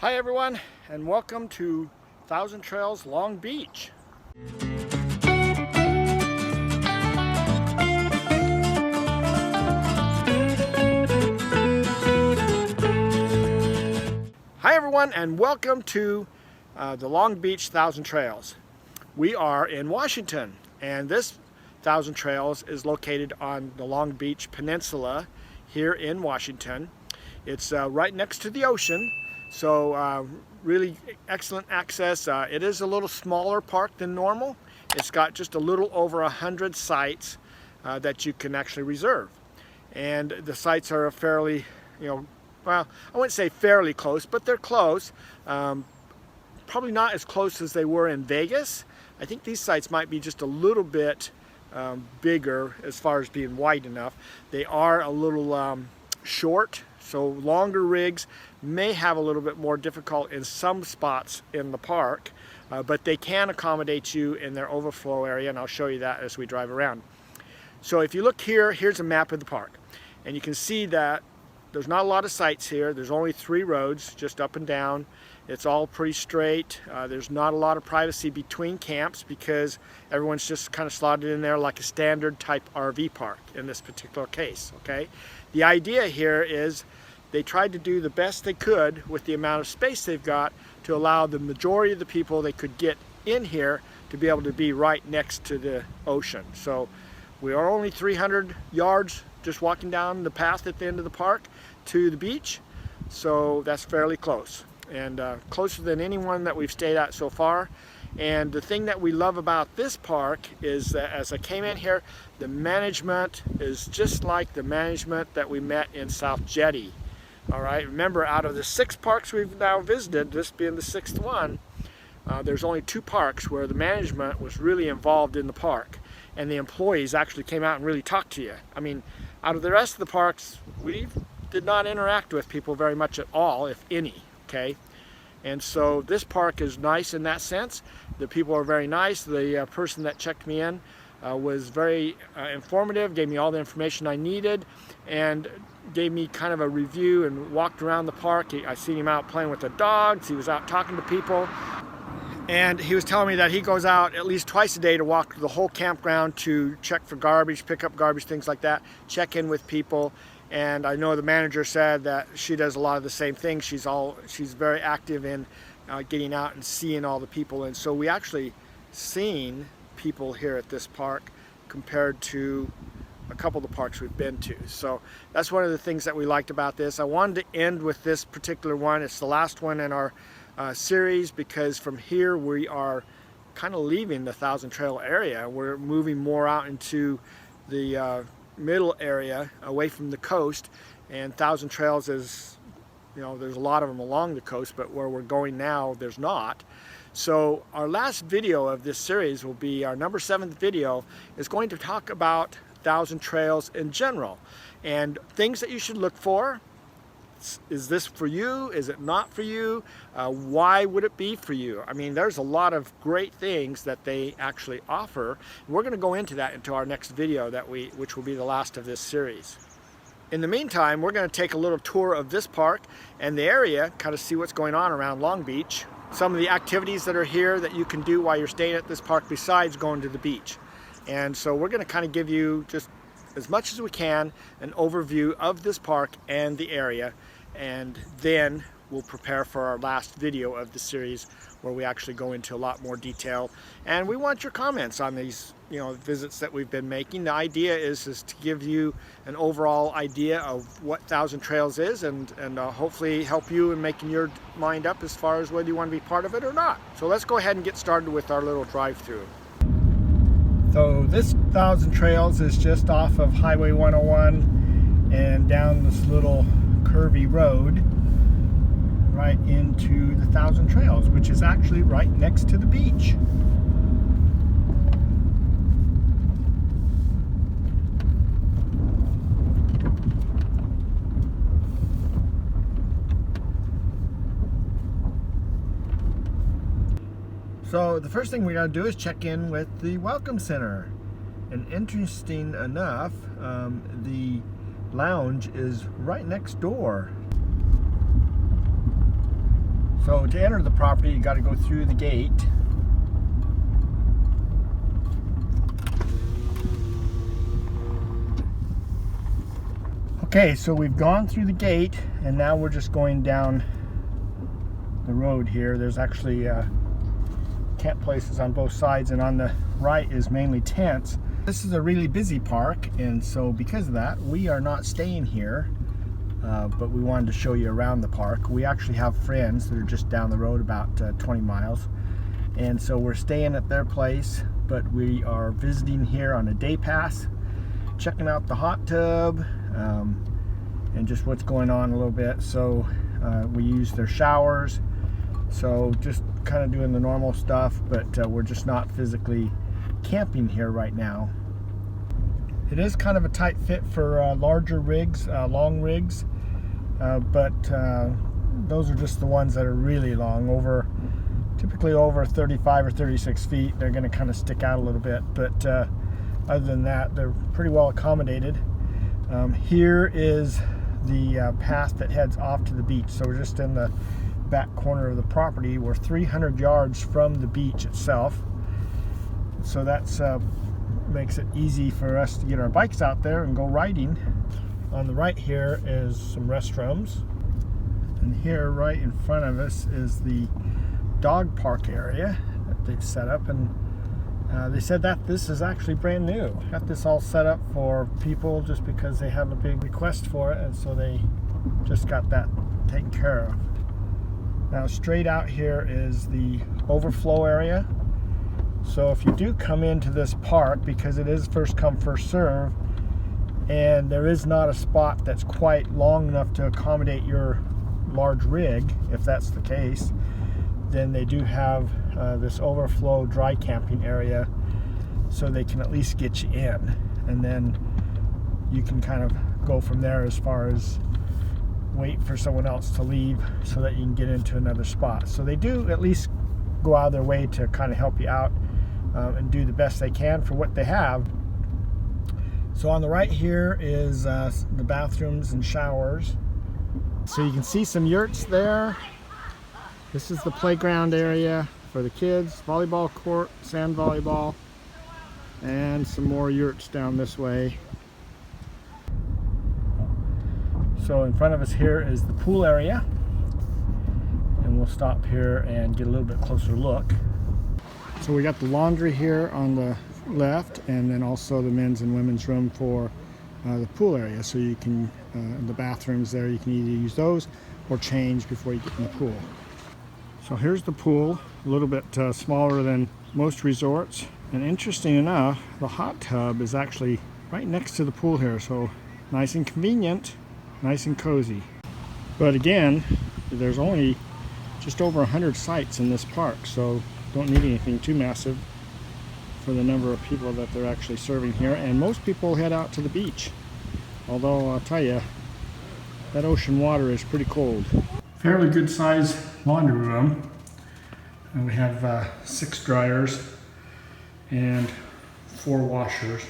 Hi everyone, and welcome to Thousand Trails Long Beach. Hi everyone, and welcome to the Long Beach Thousand Trails. We are in Washington, and this Thousand Trails is located on the Long Beach Peninsula here in Washington. It's right next to the ocean. So really excellent access. It is a little smaller park than normal. It's got just a little over 100 sites that you can actually reserve. And the sites are fairly, well, I wouldn't say fairly close, but they're close. Probably not as close as they were in Vegas. I think these sites might be just a little bit bigger as far as being wide enough. They are a little short, so longer rigs may have a little bit more difficult in some spots in the park, but they can accommodate you in their overflow area, and I'll show you that as we drive around. So if you look here, here's a map of the park, and you can see that there's not a lot of sites here. There's only 3 roads, just up and down. It's all pretty straight. There's not a lot of privacy between camps because everyone's just kind of slotted in there like a standard type RV park in this particular case, okay? The idea here is they tried to do the best they could with the amount of space they've got to allow the majority of the people they could get in here to be able to be right next to the ocean. So we are only 300 yards just walking down the path at the end of the park to the beach. So that's fairly close, and closer than any one that we've stayed at so far. And the thing that we love about this park is that as I came in here, the management is just like the management that we met in South Jetty. All right, remember, out of the 6 parks we've now visited, this being the 6th one, there's only 2 parks where the management was really involved in the park, and the employees actually came out and really talked to you. I mean, out of the rest of the parks, we did not interact with people very much at all, if any, okay? And so this park is nice in that sense. The people are very nice. The person that checked me in was very informative, gave me all the information I needed, and gave me kind of a review and walked around the park. I seen him out playing with the dogs. He was out talking to people. And he was telling me that he goes out at least twice a day to walk the whole campground to check for garbage, pick up garbage, things like that, check in with people. And I know the manager said that she does a lot of the same things. She's very active in getting out and seeing all the people. And so we actually seen people here at this park compared to a couple of the parks we've been to. So that's one of the things that we liked about this. I wanted to end with this particular one. It's the last one in our series, because from here we are kind of leaving the Thousand Trail area. We're moving more out into the middle area away from the coast, and Thousand Trails is, there's a lot of them along the coast, but where we're going now there's not. So our last video of this series will be our number 7th video. Is going to talk about Thousand Trails in general and things that you should look for. Is this for you? Is it not for you? Why would it be for you? I mean, there's a lot of great things that they actually offer. We're going to go into that into our next video which will be the last of this series. In the meantime, we're going to take a little tour of this park and the area, kind of see what's going on around Long Beach. Some of the activities that are here that you can do while you're staying at this park besides going to the beach. And so we're going to kind of give you, just as much as we can, an overview of this park and the area, and then we'll prepare for our last video of the series where we actually go into a lot more detail. And we want your comments on these visits that we've been making. The idea is to give you an overall idea of what Thousand Trails is, and hopefully help you in making your mind up as far as whether you want to be part of it or not. So let's go ahead and get started with our little drive-through. So this Thousand Trails is just off of Highway 101 and down this little curvy road right into the Thousand Trails, which is actually right next to the beach. So the first thing we gotta do is check in with the Welcome Center. And interesting enough, the lounge is right next door. So to enter the property, you got to go through the gate. Okay, so we've gone through the gate, and now we're just going down the road here. There's actually tent places on both sides, and on the right is mainly tents. This is a really busy park, and so because of that, we are not staying here, but we wanted to show you around the park. We actually have friends that are just down the road about 20 miles, and so we're staying at their place, but we are visiting here on a day pass, checking out the hot tub, and just what's going on a little bit. So we use their showers, so just kind of doing the normal stuff, but we're just not physically camping here right now. It is kind of a tight fit for larger rigs, long rigs, but those are just the ones that are really long, typically over 35 or 36 feet. They're going to kind of stick out a little bit, but other than that, they're pretty well accommodated. Here is the path that heads off to the beach. So we're just in the back corner of the property. We're 300 yards from the beach itself. So that's makes it easy for us to get our bikes out there and go riding. On the right here is some restrooms. And here right in front of us is the dog park area that they've set up. And they said that this is actually brand new. Got this all set up for people just because they have a big request for it, and so they just got that taken care of. Now straight out here is the overflow area. So if you do come into this park, because it is first come first serve, and there is not a spot that's quite long enough to accommodate your large rig, if that's the case, then they do have this overflow dry camping area, so they can at least get you in, and then you can kind of go from there as far as wait for someone else to leave so that you can get into another spot. So they do at least go out of their way to kind of help you out and do the best they can for what they have. So on the right here is the bathrooms and showers. So you can see some yurts there. This is the playground area for the kids, volleyball court, sand volleyball, and some more yurts down this way. So in front of us here is the pool area, and we'll stop here and get a little bit closer look. So we got the laundry here on the left, and then also the men's and women's room for the pool area. So you can, the bathrooms there, you can either use those or change before you get in the pool. So here's the pool, a little bit smaller than most resorts. And interesting enough, the hot tub is actually right next to the pool here. So nice and convenient, nice and cozy. But again, there's only just over 100 sites in this park, so don't need anything too massive for the number of people that they're actually serving here. And most people head out to the beach. Although I'll tell you, that ocean water is pretty cold. Fairly good sized laundry room, and we have 6 dryers and 4 washers.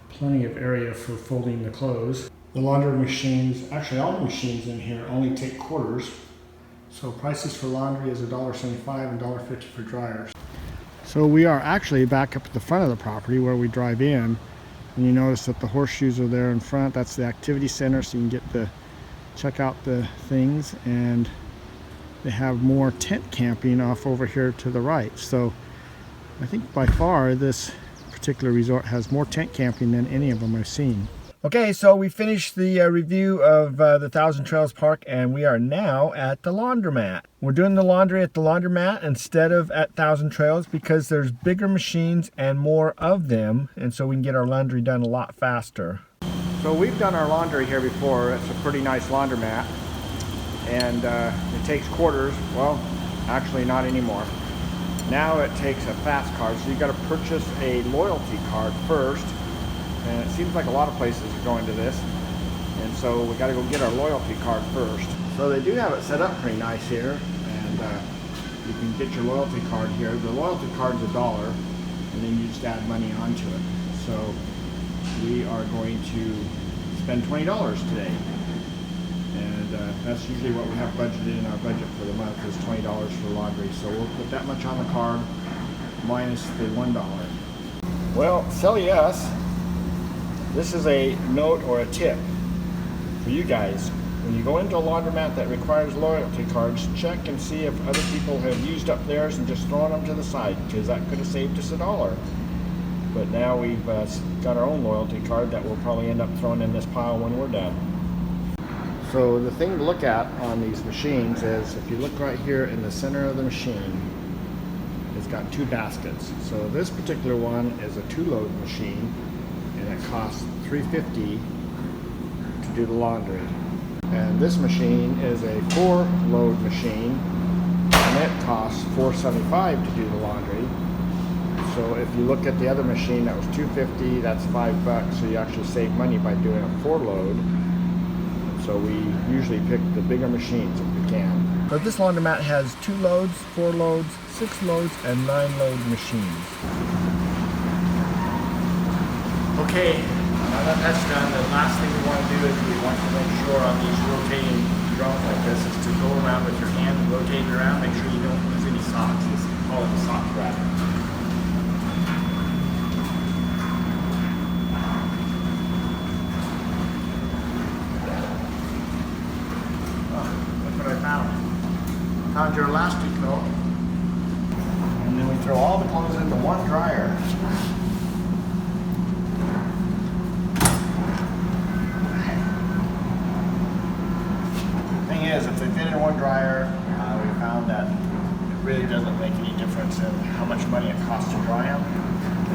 Plenty of area for folding the clothes. The laundry machines, actually all the machines in here only take quarters, so prices for laundry is $1.75 and $1.50 for dryers. So we are actually back up at the front of the property where we drive in, and you notice that the horseshoes are there in front. That's the activity center, so you can get check out the things, and they have more tent camping off over here to the right. So I think by far this particular resort has more tent camping than any of them I've seen. Okay, so we finished the review of the Thousand Trails Park, and we are now at the laundromat. We're doing the laundry at the laundromat instead of at Thousand Trails because there's bigger machines and more of them, and so we can get our laundry done a lot faster. So we've done our laundry here before. It's a pretty nice laundromat, and it takes quarters. Well, actually not anymore. Now it takes a fast card, so you got to purchase a loyalty card first, and it seems like a lot of places are going to this, and so we got to go get our loyalty card first. So they do have it set up pretty nice here, and you can get your loyalty card here. The loyalty card's $1, and then you just add money onto it. So we are going to spend $20 today. And that's usually what we have budgeted in our budget for the month is $20 for laundry. So we'll put that much on the card minus the $1. Well, silly us, this is a note or a tip for you guys. When you go into a laundromat that requires loyalty cards, check and see if other people have used up theirs and just thrown them to the side, because that could have saved us $1. But now we've got our own loyalty card that we'll probably end up throwing in this pile when we're done. So the thing to look at on these machines is, if you look right here in the center of the machine, it's got 2 baskets. So this particular one is a 2-load machine, and it costs $3.50 to do the laundry. And this machine is a 4-load machine, and it costs $4.75 to do the laundry. So if you look at the other machine that was $2.50, that's $5, so you actually save money by doing a 4-load. So we usually pick the bigger machines if we can. But this laundromat has 2 loads, 4 loads, 6 loads, and 9-load machines. Okay, now that that's done, the last thing we want to do is we want to make sure on these rotating drums like this is to go around with your hand and rotate it around, make sure you don't lose any socks. It's called the sock wrap. Found your elastic note, and then we throw all the clothes into one dryer. The thing is, if they fit in one dryer, we found that it really doesn't make any difference in how much money it costs to dry them.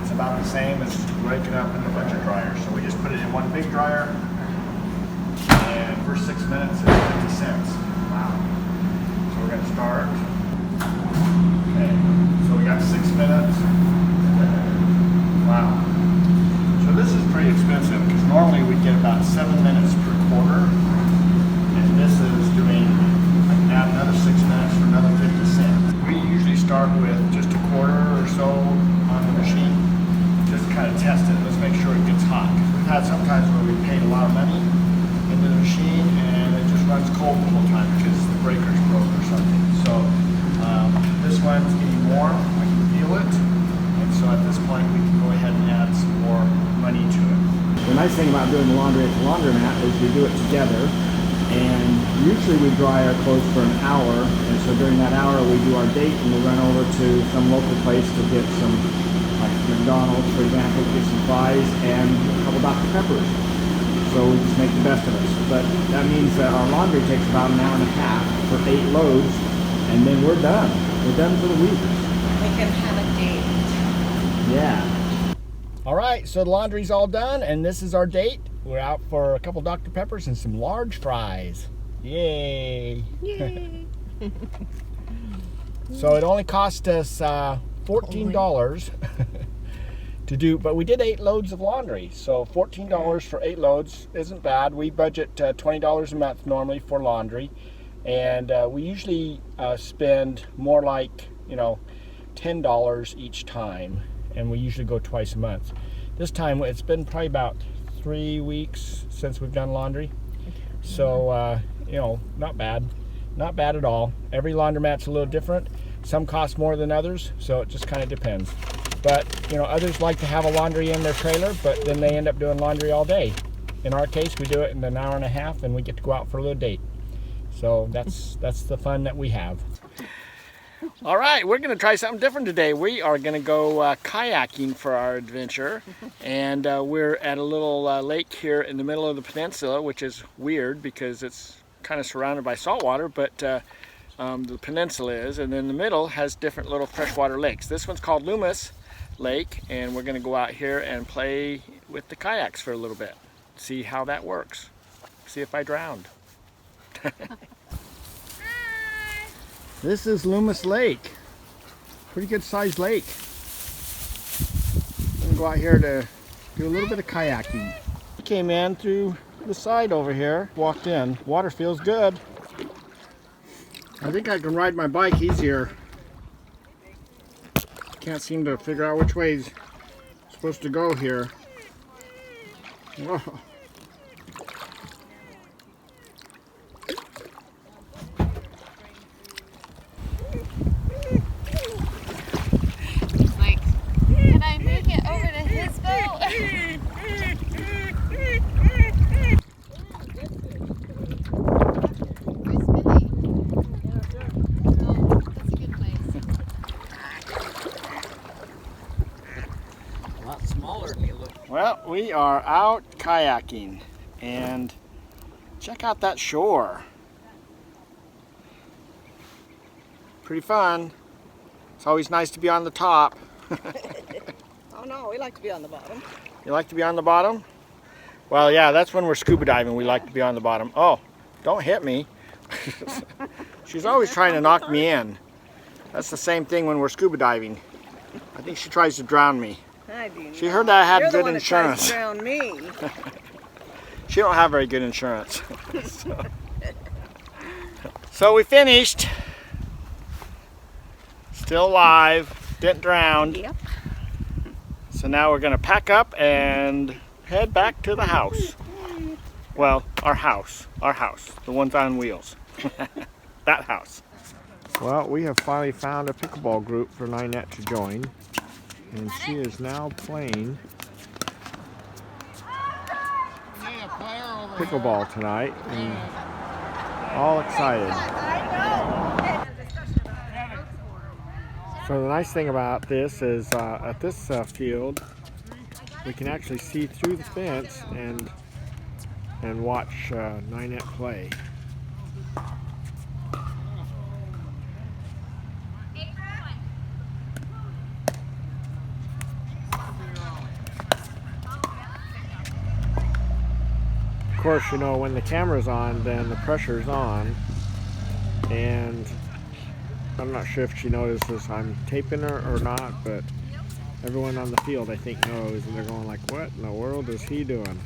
It's about the same as breaking up into a bunch of dryers. So we just put it in one big dryer, and for 6 minutes it's 50 cents. Wow. We're going to start. Okay, so we got 6 minutes. Wow. So this is pretty expensive, because normally we get about 7 minutes per quarter, and this is doing, I can add another 6 minutes for another 50 cents. We usually start with just a quarter or so on the machine, just to kind of test it. Let's make sure it gets hot. We've had sometimes where we paid a lot of money into the machine, and it just runs cold the whole time because the breaker's broke or something. So this one's getting warm, I can feel it, and so at this point we can go ahead and add some more money to it. The nice thing about doing the laundry at the laundromat is we do it together, and usually we dry our clothes for an hour, and so during that hour we do our date and we run over to some local place to get some, like McDonald's for example, get some fries and a couple Dr. Peppers. So we just make the best of it. But that means that our laundry takes about an hour and a half for 8 loads, and then we're done. We're done for the week. We can have a date. Yeah. All right, so the laundry's all done, and this is our date. We're out for a couple Dr. Peppers and some large fries. Yay. Yay. So it only cost us $14. To do, but we did 8 loads of laundry, so $14 for 8 loads isn't bad. We budget $20 a month normally for laundry, and we usually spend more like $10 each time, and we usually go twice a month. This time it's been probably about 3 weeks since we've done laundry, so not bad at all. Every laundromat's a little different. Some cost more than others, so it just kind of depends. But, others like to have a laundry in their trailer, but then they end up doing laundry all day. In our case, we do it in an hour and a half, and we get to go out for a little date. So that's the fun that we have. All right, we're going to try something different today. We are going to go kayaking for our adventure. And we're at a little lake here in the middle of the peninsula, which is weird because it's kind of surrounded by salt water, but the peninsula is. And in the middle has different little freshwater lakes. This one's called Loomis Lake, and we're going to go out here and play with the kayaks for a little bit. See how that works. See if I drowned. This is Loomis Lake. Pretty good sized lake. I'm going to go out here to do a little bit of kayaking. Came in through the side over here, walked in. Water feels good. I think I can ride my bike easier. Can't seem to figure out which way is supposed to go here. Whoa. We are out kayaking, and check out that shore. Pretty fun. It's always nice to be on the top. Oh no, we like to be on the bottom. You like to be on the bottom? Well, yeah, that's when we're scuba diving. We like to be on the bottom. Oh, don't hit me. She's always trying to knock me in. That's the same thing when we're scuba diving. I think she tries to drown me. She heard that I had You're good the one insurance. That tries to drown me. She don't have very good insurance. So we finished. Still alive, didn't drown. Yep. So now we're gonna pack up and head back to the house. Well, our house, the ones on wheels. That house. Well, we have finally found a pickleball group for Ninette to join, and she is now playing pickleball tonight, and all excited. So the nice thing about this is at this field, we can actually see through the fence and watch Ninette play. Of course, you know, when the camera's on, then the pressure's on, and I'm not sure if she notices I'm taping her or not, but everyone on the field, I think, knows, and they're going like, what in the world is he doing?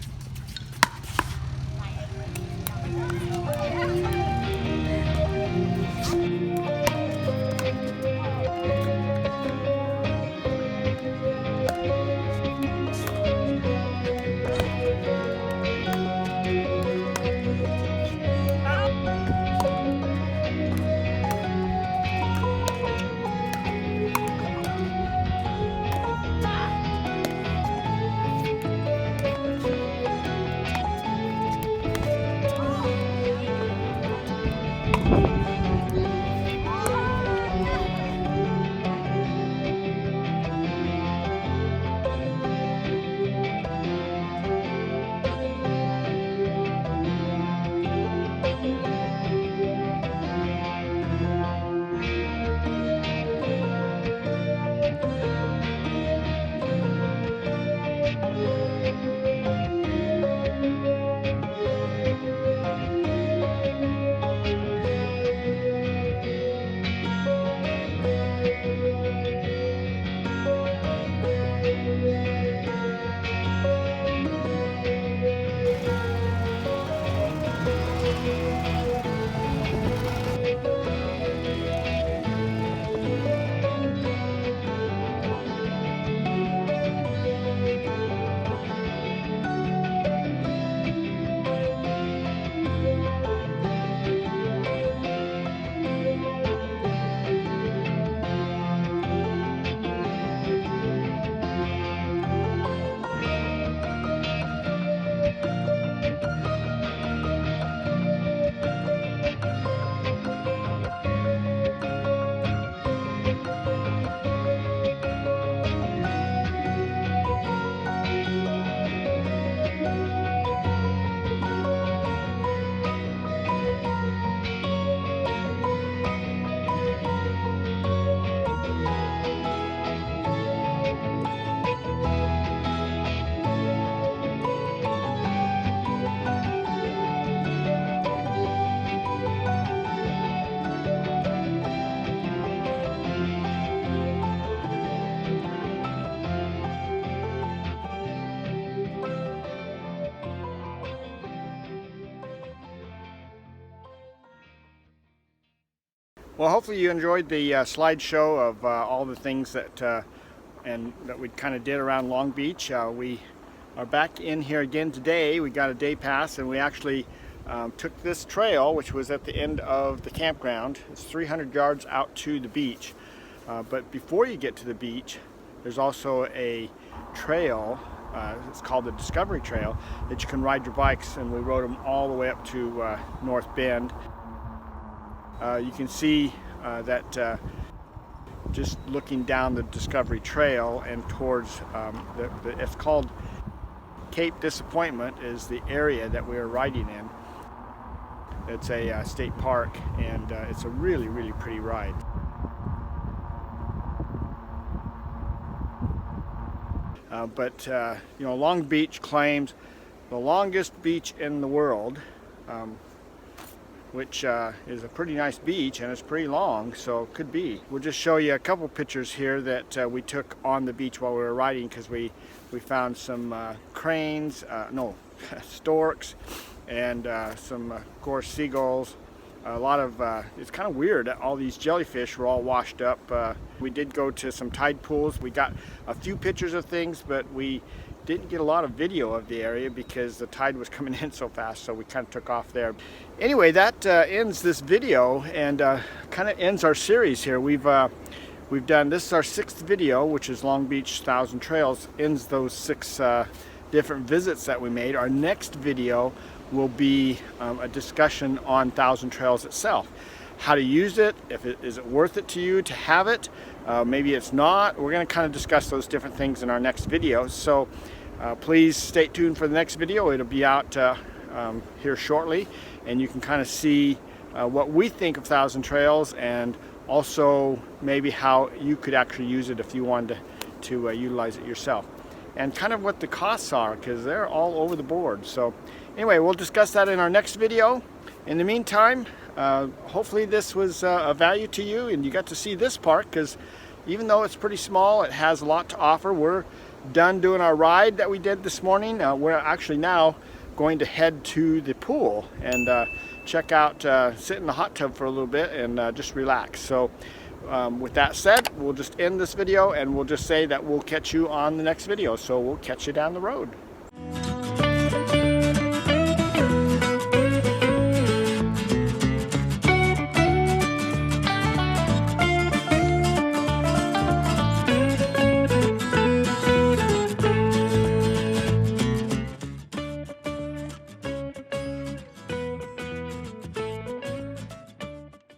Well, hopefully you enjoyed the slideshow of all the things that we kind of did around Long Beach. We are back in here again today. We got a day pass, and we actually took this trail, which was at the end of the campground. It's 300 yards out to the beach. But before you get to the beach, there's also a trail. It's called the Discovery Trail, that you can ride your bikes, and we rode them all the way up to North Bend. You can see that just looking down the Discovery Trail and towards it's called Cape Disappointment is the area that we are riding in. It's a state park, and it's a really, really pretty ride. But you know, Long Beach claims the longest beach in the world, which is a pretty nice beach, and it's pretty long, so it could be. We'll just show you a couple pictures here that we took on the beach while we were riding, because we found some cranes, no, storks, and some, of course, seagulls. A lot of, it's kind of weird, all these jellyfish were all washed up. We did go to some tide pools. We got a few pictures of things, but we didn't get a lot of video of the area because the tide was coming in so fast, so we kind of took off there. Anyway, that ends this video, and kind of ends our series here. We've done, this is our 6th video, which is Long Beach 1,000 Trails, ends those 6 different visits that we made. Our next video will be a discussion on 1,000 Trails itself. How to use it, is it worth it to you to have it? Maybe it's not. We're going to kind of discuss those different things in our next video. So please stay tuned for the next video. It'll be out here shortly, and you can kind of see what we think of 1,000 Trails, and also maybe how you could actually use it if you wanted to utilize it yourself, and kind of what the costs are, because they're all over the board. So anyway, we'll discuss that in our next video. In the meantime, hopefully this was of value to you, and you got to see this park, because even though it's pretty small, it has a lot to offer. We're done doing our ride that we did this morning. We're actually now going to head to the pool and check out, sit in the hot tub for a little bit and just relax. So with that said, we'll just end this video, and we'll just say that we'll catch you on the next video. So we'll catch you down the road.